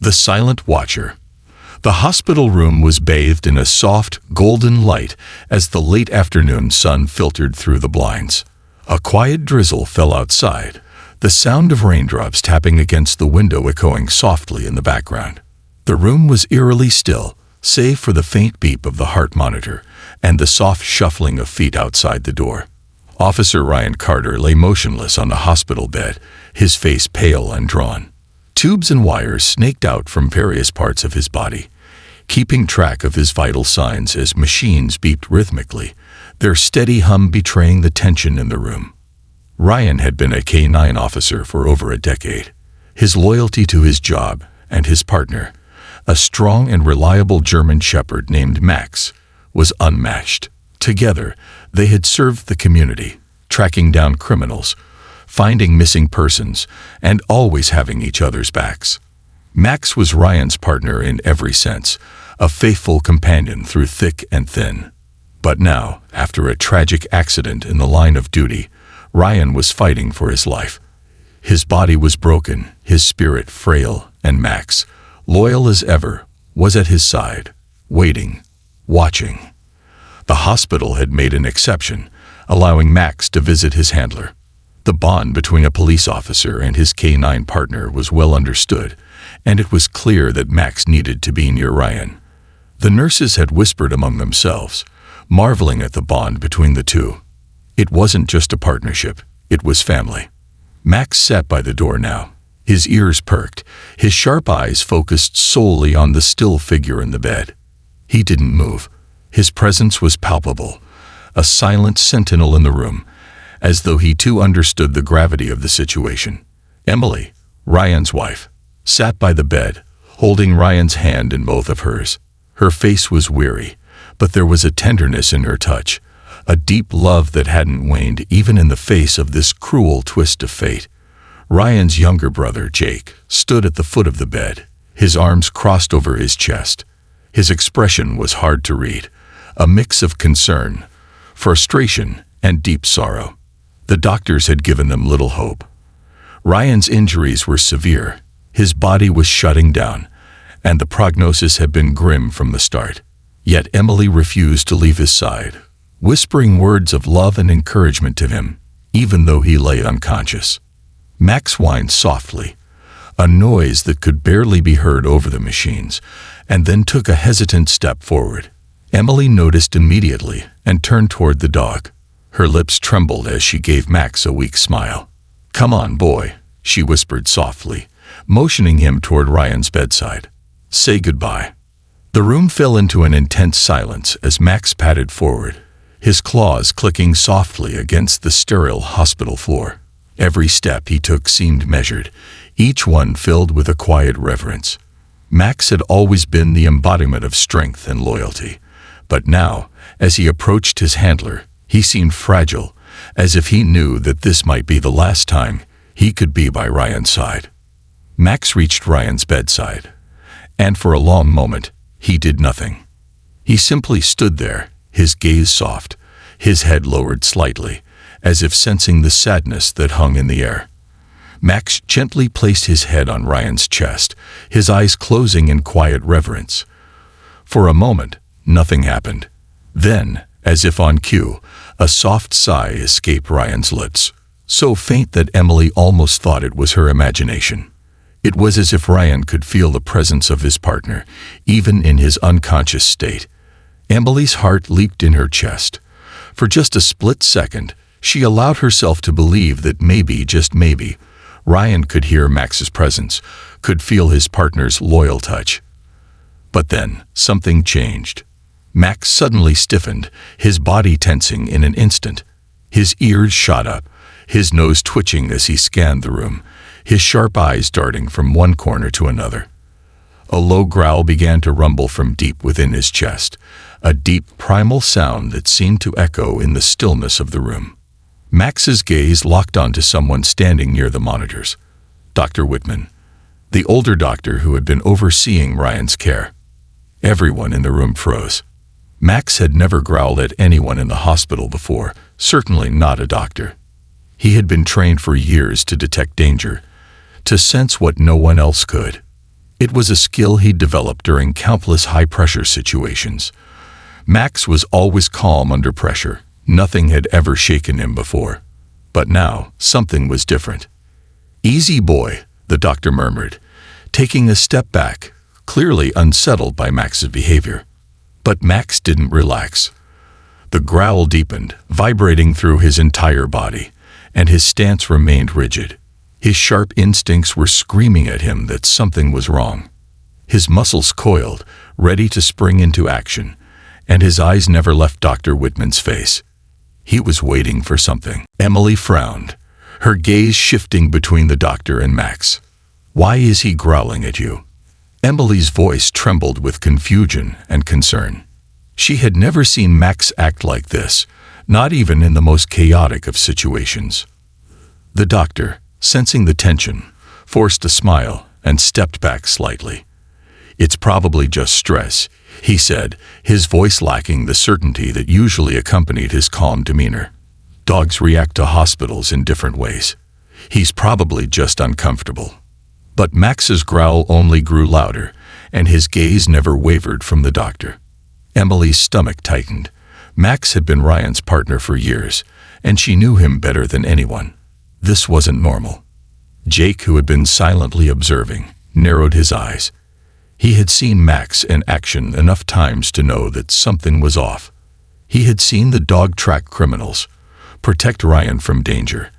The Silent Watcher. The hospital room was bathed in a soft, golden light as the late afternoon sun filtered through the blinds. A quiet drizzle fell outside, the sound of raindrops tapping against the window echoing softly in the background. The room was eerily still, save for the faint beep of the heart monitor and the soft shuffling of feet outside the door. Officer Ryan Carter lay motionless on the hospital bed, his face pale and drawn. Tubes and wires snaked out from various parts of his body, keeping track of his vital signs as machines beeped rhythmically, their steady hum betraying the tension in the room. Ryan had been a K-9 officer for over a decade. His loyalty to his job and his partner, a strong and reliable German shepherd named Max, was unmatched. Together, they had served the community, tracking down criminals, finding missing persons, and always having each other's backs. Max was Ryan's partner in every sense, a faithful companion through thick and thin. But now, after a tragic accident in the line of duty, Ryan was fighting for his life. His body was broken, his spirit frail, and Max, loyal as ever, was at his side, waiting, watching. The hospital had made an exception, allowing Max to visit his handler. The bond between a police officer and his K-9 partner was well understood, and it was clear that Max needed to be near Ryan. The nurses had whispered among themselves, marveling at the bond between the two. It wasn't just a partnership, it was family. Max sat by the door now, his ears perked, his sharp eyes focused solely on the still figure in the bed. He didn't move. His presence was palpable, a silent sentinel in the room, as though he too understood the gravity of the situation. Emily, Ryan's wife, sat by the bed, holding Ryan's hand in both of hers. Her face was weary, but there was a tenderness in her touch, a deep love that hadn't waned even in the face of this cruel twist of fate. Ryan's younger brother, Jake, stood at the foot of the bed, his arms crossed over his chest. His expression was hard to read, a mix of concern, frustration, and deep sorrow. The doctors had given them little hope. Ryan's injuries were severe, his body was shutting down, and the prognosis had been grim from the start. Yet Emily refused to leave his side, whispering words of love and encouragement to him, even though he lay unconscious. Max whined softly, a noise that could barely be heard over the machines, and then took a hesitant step forward. Emily noticed immediately and turned toward the dog. Her lips trembled as she gave Max a weak smile. "Come on, boy," she whispered softly, motioning him toward Ryan's bedside. "Say goodbye." The room fell into an intense silence as Max padded forward, his claws clicking softly against the sterile hospital floor. Every step he took seemed measured, each one filled with a quiet reverence. Max had always been the embodiment of strength and loyalty, but now, as he approached his handler, he seemed fragile, as if he knew that this might be the last time he could be by Ryan's side. Max reached Ryan's bedside, and for a long moment, he did nothing. He simply stood there, his gaze soft, his head lowered slightly, as if sensing the sadness that hung in the air. Max gently placed his head on Ryan's chest, his eyes closing in quiet reverence. For a moment, nothing happened. Then, as if on cue, a soft sigh escaped Ryan's lips, so faint that Emily almost thought it was her imagination. It was as if Ryan could feel the presence of his partner, even in his unconscious state. Emily's heart leaped in her chest. For just a split second, she allowed herself to believe that maybe, just maybe, Ryan could hear Max's presence, could feel his partner's loyal touch. But then, something changed. Max suddenly stiffened, his body tensing in an instant. His ears shot up, his nose twitching as he scanned the room, his sharp eyes darting from one corner to another. A low growl began to rumble from deep within his chest, a deep, primal sound that seemed to echo in the stillness of the room. Max's gaze locked onto someone standing near the monitors. Dr. Whitman, the older doctor who had been overseeing Ryan's care. Everyone in the room froze. Max had never growled at anyone in the hospital before, certainly not a doctor. He had been trained for years to detect danger, to sense what no one else could. It was a skill he'd developed during countless high-pressure situations. Max was always calm under pressure. Nothing had ever shaken him before. But now, something was different. "Easy, boy," the doctor murmured, taking a step back, clearly unsettled by Max's behavior. But Max didn't relax. The growl deepened, vibrating through his entire body, and his stance remained rigid. His sharp instincts were screaming at him that something was wrong. His muscles coiled, ready to spring into action, and his eyes never left Dr. Whitman's face. He was waiting for something. Emily frowned, her gaze shifting between the doctor and Max. "Why is he growling at you?" Emily's voice trembled with confusion and concern. She had never seen Max act like this, not even in the most chaotic of situations. The doctor, sensing the tension, forced a smile and stepped back slightly. "It's probably just stress," he said, his voice lacking the certainty that usually accompanied his calm demeanor. "Dogs react to hospitals in different ways. He's probably just uncomfortable." But Max's growl only grew louder, and his gaze never wavered from the doctor. Emily's stomach tightened. Max had been Ryan's partner for years, and she knew him better than anyone. This wasn't normal. Jake, who had been silently observing, narrowed his eyes. He had seen Max in action enough times to know that something was off. He had seen the dog track criminals, protect Ryan from danger,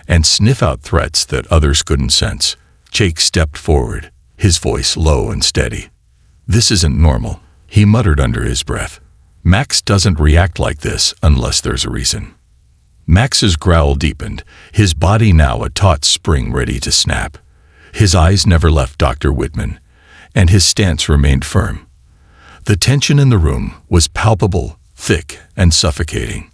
and sniff out threats that others couldn't sense. Jake stepped forward, his voice low and steady. "This isn't normal," he muttered under his breath. "Max doesn't react like this unless there's a reason." Max's growl deepened, his body now a taut spring ready to snap. His eyes never left Dr. Whitman, and his stance remained firm. The tension in the room was palpable, thick, and suffocating.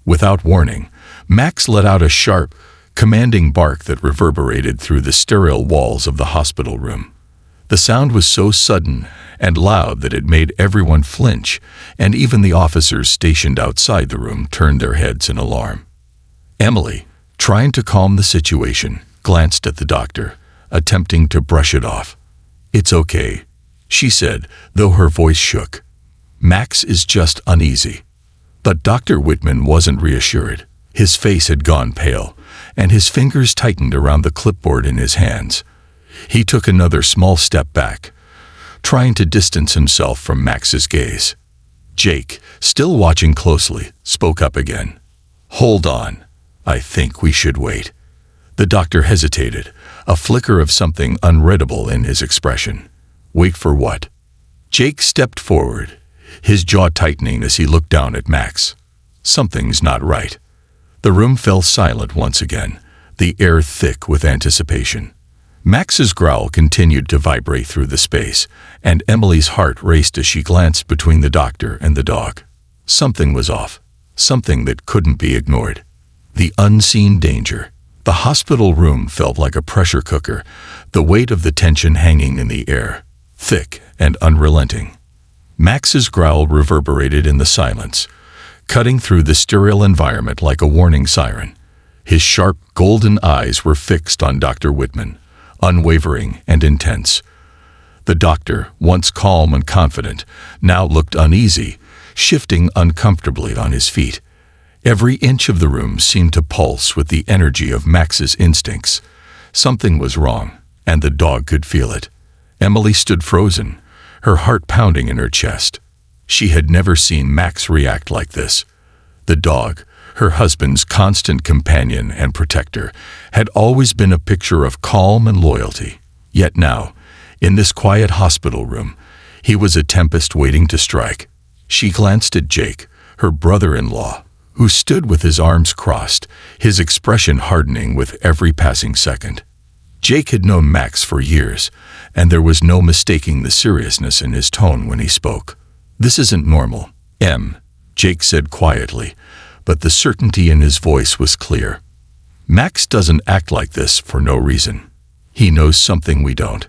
Without warning, Max let out a sharp, commanding bark that reverberated through the sterile walls of the hospital room. The sound was so sudden and loud that it made everyone flinch, and even the officers stationed outside the room turned their heads in alarm. Emily, trying to calm the situation, glanced at the doctor, attempting to brush it off. "It's okay," she said, though her voice shook. "Max is just uneasy." But Dr. Whitman wasn't reassured. His face had gone pale, and his fingers tightened around the clipboard in his hands. He took another small step back, trying to distance himself from Max's gaze. Jake, still watching closely, spoke up again. "Hold on. I think we should wait." The doctor hesitated, a flicker of something unreadable in his expression. "Wait for what?" Jake stepped forward, his jaw tightening as he looked down at Max. "Something's not right." The room fell silent once again, the air thick with anticipation. Max's growl continued to vibrate through the space, and Emily's heart raced as she glanced between the doctor and the dog. Something was off, something that couldn't be ignored. The unseen danger. The hospital room felt like a pressure cooker, the weight of the tension hanging in the air, thick and unrelenting. Max's growl reverberated in the silence, cutting through the sterile environment like a warning siren. His sharp, golden eyes were fixed on Dr. Whitman, unwavering and intense. The doctor, once calm and confident, now looked uneasy, shifting uncomfortably on his feet. Every inch of the room seemed to pulse with the energy of Max's instincts. Something was wrong, and the dog could feel it. Emily stood frozen, her heart pounding in her chest. She had never seen Max react like this. The dog, her husband's constant companion and protector, had always been a picture of calm and loyalty. Yet now, in this quiet hospital room, he was a tempest waiting to strike. She glanced at Jake, her brother-in-law, who stood with his arms crossed, his expression hardening with every passing second. Jake had known Max for years, and there was no mistaking the seriousness in his tone when he spoke. "This isn't normal, Em," Jake said quietly, but the certainty in his voice was clear. "Max doesn't act like this for no reason. He knows something we don't."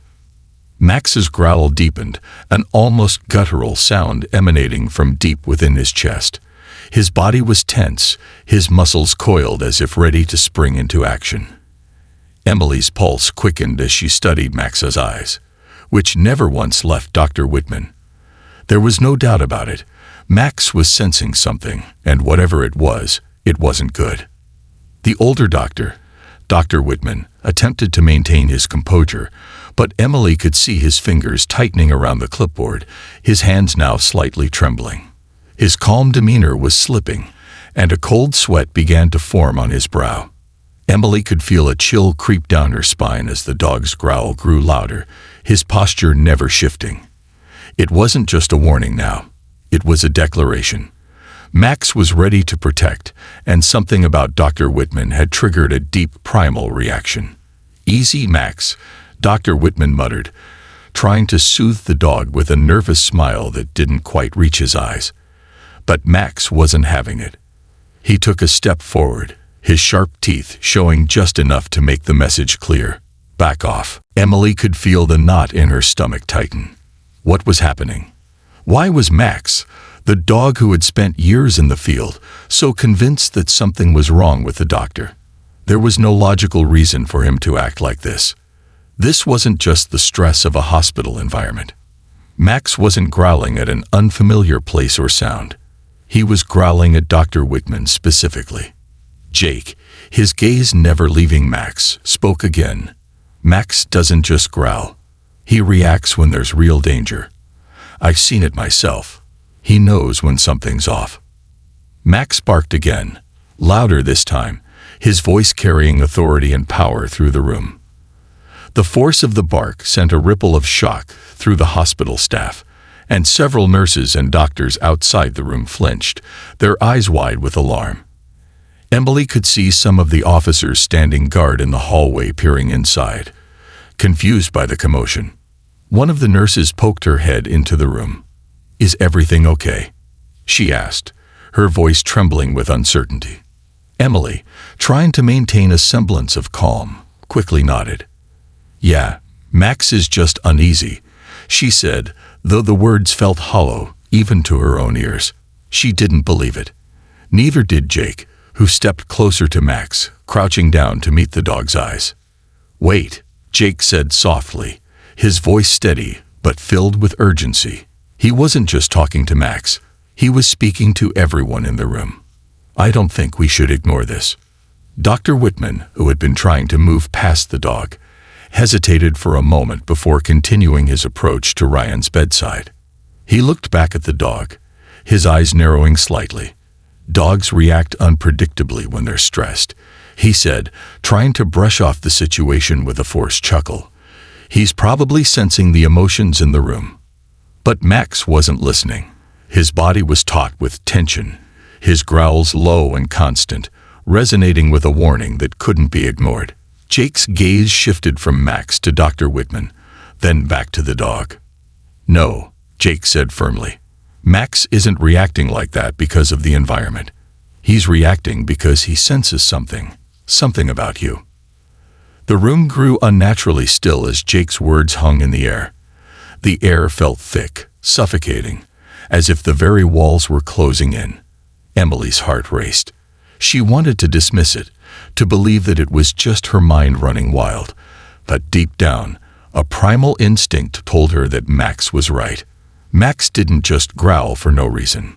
Max's growl deepened, an almost guttural sound emanating from deep within his chest. His body was tense, his muscles coiled as if ready to spring into action. Emily's pulse quickened as she studied Max's eyes. which never once left Dr. Whitman. There was no doubt about it. Max was sensing something, and whatever it wasn't good. The older doctor, Dr. Whitman, attempted to maintain his composure, but Emily could see his fingers tightening around the clipboard, his hands now slightly trembling. His calm demeanor was slipping, and a cold sweat began to form on his brow. Emily could feel a chill creep down her spine as the dog's growl grew louder, his posture never shifting. It wasn't just a warning now. It was a declaration. Max was ready to protect, and something about Dr. Whitman had triggered a deep primal reaction. "Easy, Max," Dr. Whitman muttered, trying to soothe the dog with a nervous smile that didn't quite reach his eyes. But Max wasn't having it. He took a step forward, his sharp teeth showing just enough to make the message clear. "Back off." Emily could feel the knot in her stomach tighten. What was happening? Why was Max, the dog who had spent years in the field, so convinced that something was wrong with the doctor? There was no logical reason for him to act like this. This wasn't just the stress of a hospital environment. Max wasn't growling at an unfamiliar place or sound. He was growling at Dr. Whitman specifically. Jake, his gaze never leaving Max, spoke again. "Max doesn't just growl. He reacts when there's real danger. I've seen it myself. He knows when something's off." Max barked again, louder this time, his voice carrying authority and power through the room. The force of the bark sent a ripple of shock through the hospital staff, and several nurses and doctors outside the room flinched, their eyes wide with alarm. Emily could see some of the officers standing guard in the hallway peering inside, confused by the commotion. One of the nurses poked her head into the room. "Is everything okay?" she asked, her voice trembling with uncertainty. Emily, trying to maintain a semblance of calm, quickly nodded. "Yeah, Max is just uneasy," she said, though the words felt hollow, even to her own ears. She didn't believe it. Neither did Jake, who stepped closer to Max, crouching down to meet the dog's eyes. "Wait," Jake said softly, his voice steady but filled with urgency. He wasn't just talking to Max. He was speaking to everyone in the room. "I don't think we should ignore this." Dr. Whitman, who had been trying to move past the dog, hesitated for a moment before continuing his approach to Ryan's bedside. He looked back at the dog, his eyes narrowing slightly. "Dogs react unpredictably when they're stressed," he said, trying to brush off the situation with a forced chuckle. "He's probably sensing the emotions in the room." But Max wasn't listening. His body was taut with tension, his growls low and constant, resonating with a warning that couldn't be ignored. Jake's gaze shifted from Max to Dr. Whitman, then back to the dog. "No," Jake said firmly. "Max isn't reacting like that because of the environment. He's reacting because he senses something about you." The room grew unnaturally still as Jake's words hung in the air. The air felt thick, suffocating, as if the very walls were closing in. Emily's heart raced. She wanted to dismiss it, to believe that it was just her mind running wild, but deep down, a primal instinct told her that Max was right. Max didn't just growl for no reason.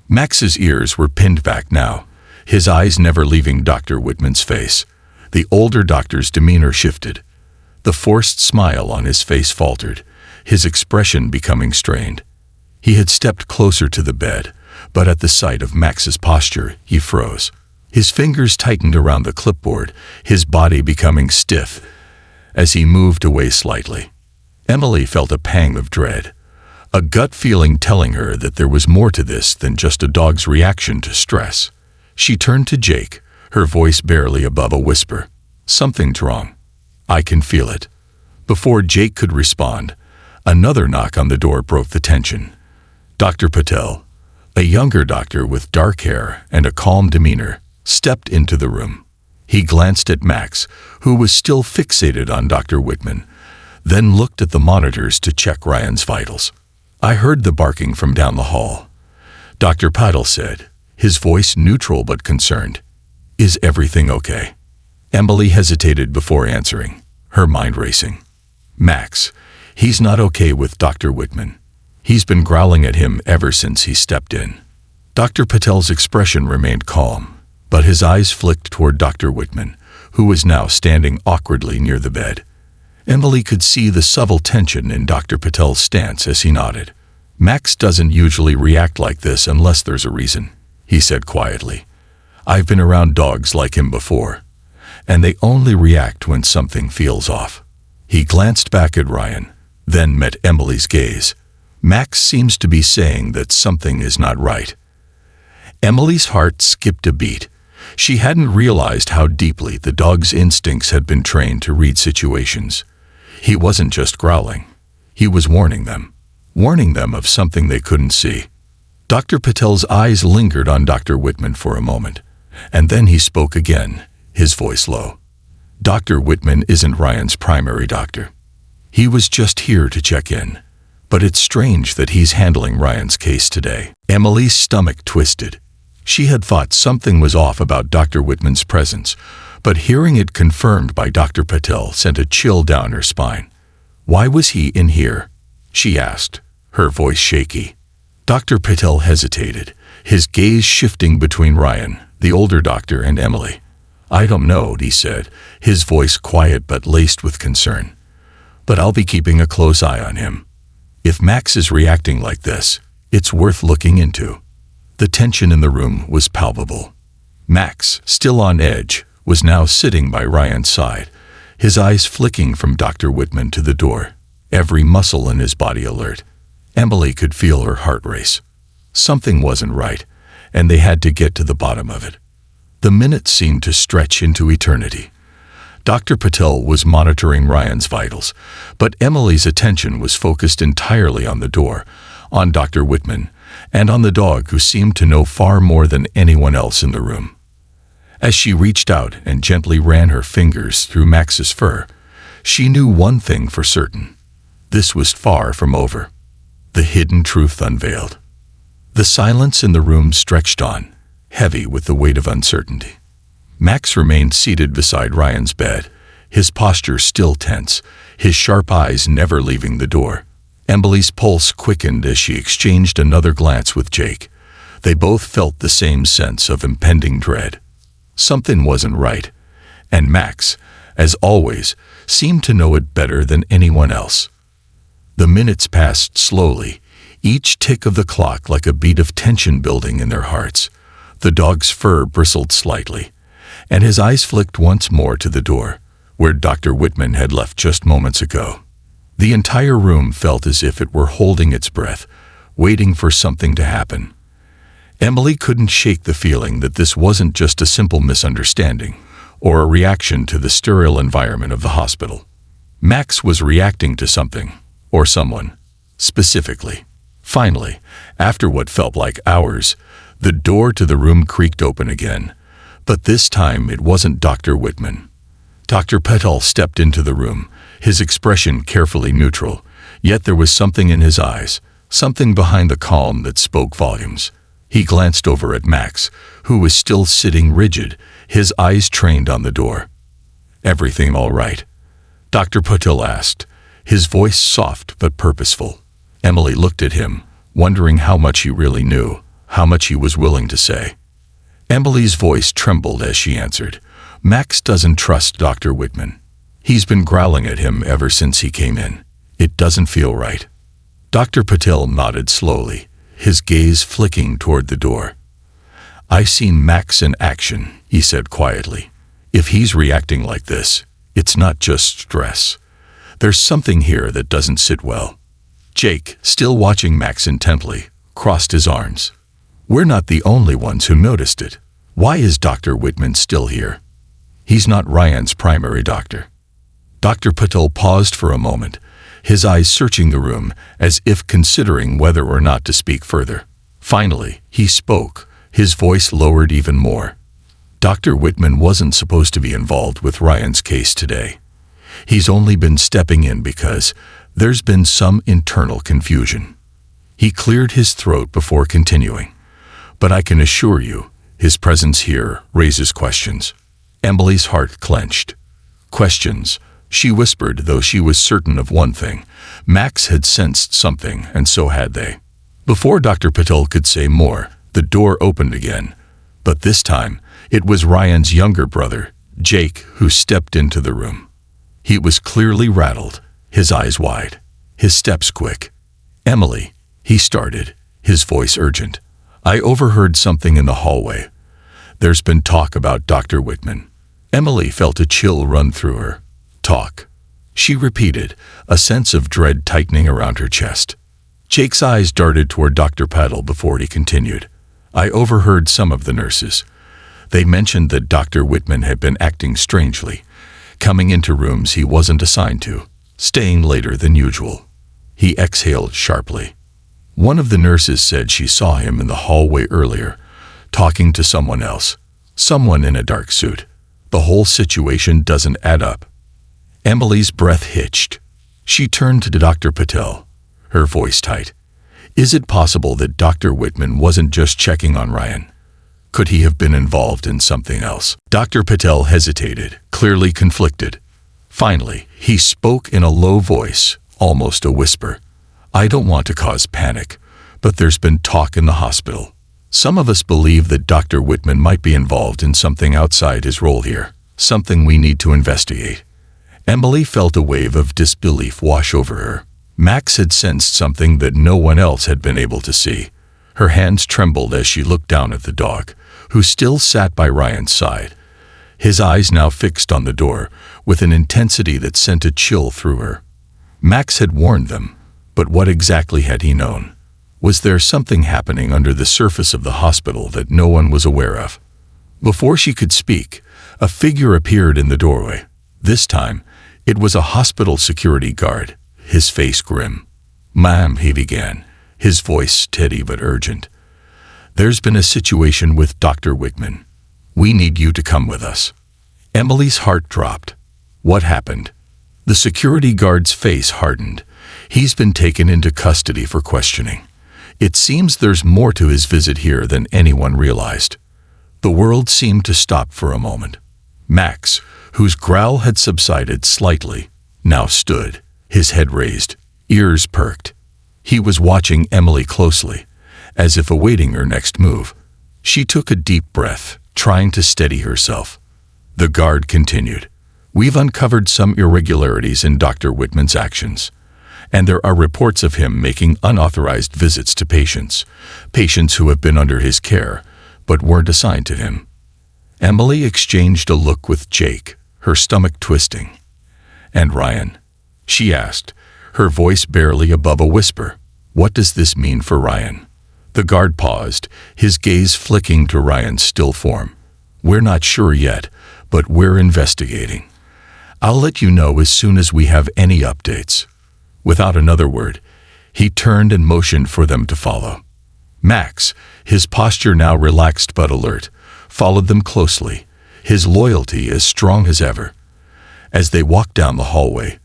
Max's ears were pinned back now, his eyes never leaving Dr. Whitman's face. The older doctor's demeanor shifted. The forced smile on his face faltered, his expression becoming strained. He had stepped closer to the bed, but at the sight of Max's posture, he froze. His fingers tightened around the clipboard, his body becoming stiff as he moved away slightly. Emily felt a pang of dread, a gut feeling telling her that there was more to this than just a dog's reaction to stress. She turned to Jake, her voice barely above a whisper. "Something's wrong. I can feel it." Before Jake could respond, another knock on the door broke the tension. Dr. Patel, a younger doctor with dark hair and a calm demeanor, stepped into the room. He glanced at Max, who was still fixated on Dr. Whitman, then looked at the monitors to check Ryan's vitals. "I heard the barking from down the hall," Dr. Patel said, his voice neutral but concerned. "Is everything okay?" Emily hesitated before answering, her mind racing. Max, He's not okay with Dr. Whitman. He's been growling at him ever since he stepped in. Dr. Patel's expression remained calm, but his eyes flicked toward Dr. Whitman, who was now standing awkwardly near the bed. Emily could see the subtle tension in Dr. Patel's stance as he nodded. "Max doesn't usually react like this unless there's a reason," he said quietly. "I've been around dogs like him before, and they only react when something feels off." He glanced back at Ryan, then met Emily's gaze. "Max seems to be saying that something is not right." Emily's heart skipped a beat. She hadn't realized how deeply the dog's instincts had been trained to read situations. He wasn't just growling. He was warning them of something they couldn't see. Dr. Patel's eyes lingered on Dr. Whitman for a moment, and then he spoke again, his voice low. "Dr. Whitman isn't Ryan's primary doctor. He was just here to check in, but it's strange that he's handling Ryan's case today." Emily's stomach twisted. She had thought something was off about Dr. Whitman's presence, but hearing it confirmed by Dr. Patel sent a chill down her spine. "Why was he in here?" she asked, her voice shaky. Dr. Patel hesitated, his gaze shifting between Ryan, the older doctor, and Emily. "I don't know," he said, his voice quiet but laced with concern. "But I'll be keeping a close eye on him. If Max is reacting like this, it's worth looking into." The tension in the room was palpable. Max, still on edge, was now sitting by Ryan's side, his eyes flicking from Dr. Whitman to the door, every muscle in his body alert. Emily could feel her heart race. Something wasn't right, and they had to get to the bottom of it. The minutes seemed to stretch into eternity. Dr. Patel was monitoring Ryan's vitals, but Emily's attention was focused entirely on the door, on Dr. Whitman, and on the dog, who seemed to know far more than anyone else in the room. As she reached out and gently ran her fingers through Max's fur, she knew one thing for certain. This was far from over. The hidden truth unveiled. The silence in the room stretched on, heavy with the weight of uncertainty. Max remained seated beside Ryan's bed, his posture still tense, his sharp eyes never leaving the door. Emily's pulse quickened as she exchanged another glance with Jake. They both felt the same sense of impending dread. Something wasn't right, and Max, as always, seemed to know it better than anyone else. The minutes passed slowly, each tick of the clock like a beat of tension building in their hearts. The dog's fur bristled slightly, and his eyes flicked once more to the door, where Dr. Whitman had left just moments ago. The entire room felt as if it were holding its breath, waiting for something to happen. Emily couldn't shake the feeling that this wasn't just a simple misunderstanding or a reaction to the sterile environment of the hospital. Max was reacting to something, or someone, specifically. Finally, after what felt like hours, the door to the room creaked open again, but this time it wasn't Dr. Whitman. Dr. Patel stepped into the room, his expression carefully neutral, yet there was something in his eyes, something behind the calm that spoke volumes. He glanced over at Max, who was still sitting rigid, his eyes trained on the door. "Everything all right?" Dr. Patel asked, his voice soft but purposeful. Emily looked at him, wondering how much he really knew, how much he was willing to say. Emily's voice trembled as she answered, "Max doesn't trust Dr. Whitman. He's been growling at him ever since he came in. It doesn't feel right." Dr. Patel nodded slowly, his gaze flicking toward the door. "I've seen Max in action," he said quietly. "If he's reacting like this, it's not just stress. There's something here that doesn't sit well." Jake, still watching Max intently, crossed his arms. "We're not the only ones who noticed it. Why is Dr. Whitman still here? He's not Ryan's primary doctor." Dr. Patel paused for a moment, his eyes searching the room as if considering whether or not to speak further. Finally, he spoke, his voice lowered even more. "Dr. Whitman wasn't supposed to be involved with Ryan's case today. He's only been stepping in because there's been some internal confusion." He cleared his throat before continuing. "But I can assure you, his presence here raises questions." Emily's heart clenched. "Questions?" she whispered, though she was certain of one thing. Max had sensed something, and so had they. Before Dr. Patel could say more, the door opened again. But this time, it was Ryan's younger brother, Jake, who stepped into the room. He was clearly rattled, his eyes wide, his steps quick. "Emily," he started, his voice urgent. "I overheard something in the hallway. There's been talk about Dr. Whitman." Emily felt a chill run through her. "Talk," she repeated, a sense of dread tightening around her chest. Jake's eyes darted toward Dr. Patel before he continued. "I overheard some of the nurses. They mentioned that Dr. Whitman had been acting strangely, coming into rooms he wasn't assigned to, staying later than usual." He exhaled sharply. "One of the nurses said she saw him in the hallway earlier, talking to someone else, someone in a dark suit. The whole situation doesn't add up." Emily's breath hitched. She turned to Dr. Patel, her voice tight. "Is it possible that Dr. Whitman wasn't just checking on Ryan? Could he have been involved in something else?" Dr. Patel hesitated, clearly conflicted. Finally, he spoke in a low voice, almost a whisper. "I don't want to cause panic, but there's been talk in the hospital. Some of us believe that Dr. Whitman might be involved in something outside his role here, something we need to investigate." Emily felt a wave of disbelief wash over her. Max had sensed something that no one else had been able to see. Her hands trembled as she looked down at the dog, who still sat by Ryan's side, his eyes now fixed on the door, with an intensity that sent a chill through her. Max had warned them, but what exactly had he known? Was there something happening under the surface of the hospital that no one was aware of? Before she could speak, a figure appeared in the doorway. This time, it was a hospital security guard, his face grim. "Ma'am," he began, his voice steady but urgent. "There's been a situation with Dr. Whitman. We need you to come with us." Emily's heart dropped. What happened? The security guard's face hardened. "He's been taken into custody for questioning. It seems there's more to his visit here than anyone realized." The world seemed to stop for a moment. Max, whose growl had subsided slightly, now stood, his head raised, ears perked. He was watching Emily closely, as if awaiting her next move. She took a deep breath, trying to steady herself. The guard continued. "We've uncovered some irregularities in Dr. Whitman's actions, and there are reports of him making unauthorized visits to patients who have been under his care, but weren't assigned to him." Emily exchanged a look with Jake, her stomach twisting. "And Ryan?" she asked, her voice barely above a whisper. "What does this mean for Ryan?" The guard paused, his gaze flicking to Ryan's still form. "We're not sure yet, but we're investigating. I'll let you know as soon as we have any updates." Without another word, he turned and motioned for them to follow. Max, his posture now relaxed but alert, followed them closely, his loyalty as strong as ever. As they walked down the hallway,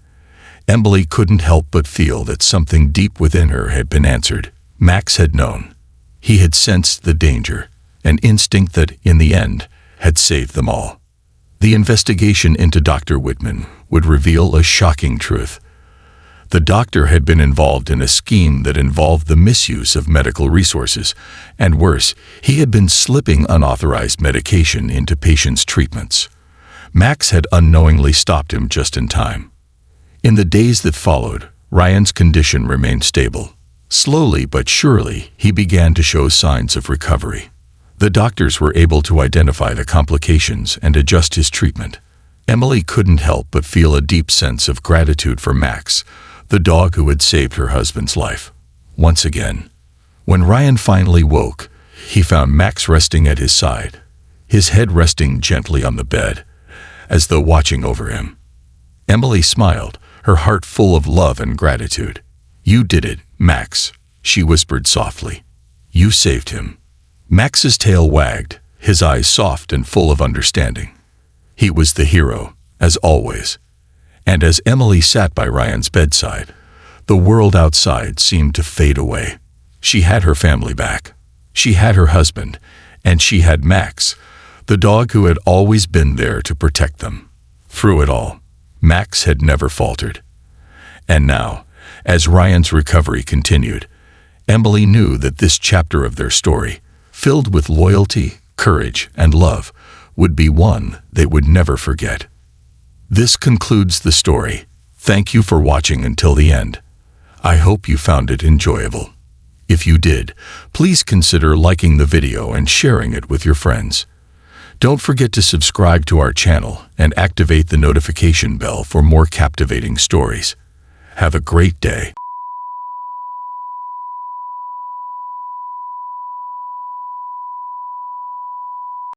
Emily couldn't help but feel that something deep within her had been answered. Max had known. He had sensed the danger, an instinct that, in the end, had saved them all. The investigation into Dr. Whitman would reveal a shocking truth. The doctor had been involved in a scheme that involved the misuse of medical resources, and worse, he had been slipping unauthorized medication into patients' treatments. Max had unknowingly stopped him just in time. In the days that followed, Ryan's condition remained stable. Slowly but surely, he began to show signs of recovery. The doctors were able to identify the complications and adjust his treatment. Emily couldn't help but feel a deep sense of gratitude for Max, the dog who had saved her husband's life. Once again, when Ryan finally woke, he found Max resting at his side, his head resting gently on the bed, as though watching over him. Emily smiled, her heart full of love and gratitude. "You did it, Max," she whispered softly. "You saved him." Max's tail wagged, his eyes soft and full of understanding. He was the hero, as always. And as Emily sat by Ryan's bedside, the world outside seemed to fade away. She had her family back. She had her husband, and she had Max, the dog who had always been there to protect them. Through it all, Max had never faltered. And now, as Ryan's recovery continued, Emily knew that this chapter of their story, filled with loyalty, courage, and love, would be one they would never forget. This concludes the story. Thank you for watching until the end. I hope you found it enjoyable. If you did, please consider liking the video and sharing it with your friends. Don't forget to subscribe to our channel and activate the notification bell for more captivating stories. Have a great day.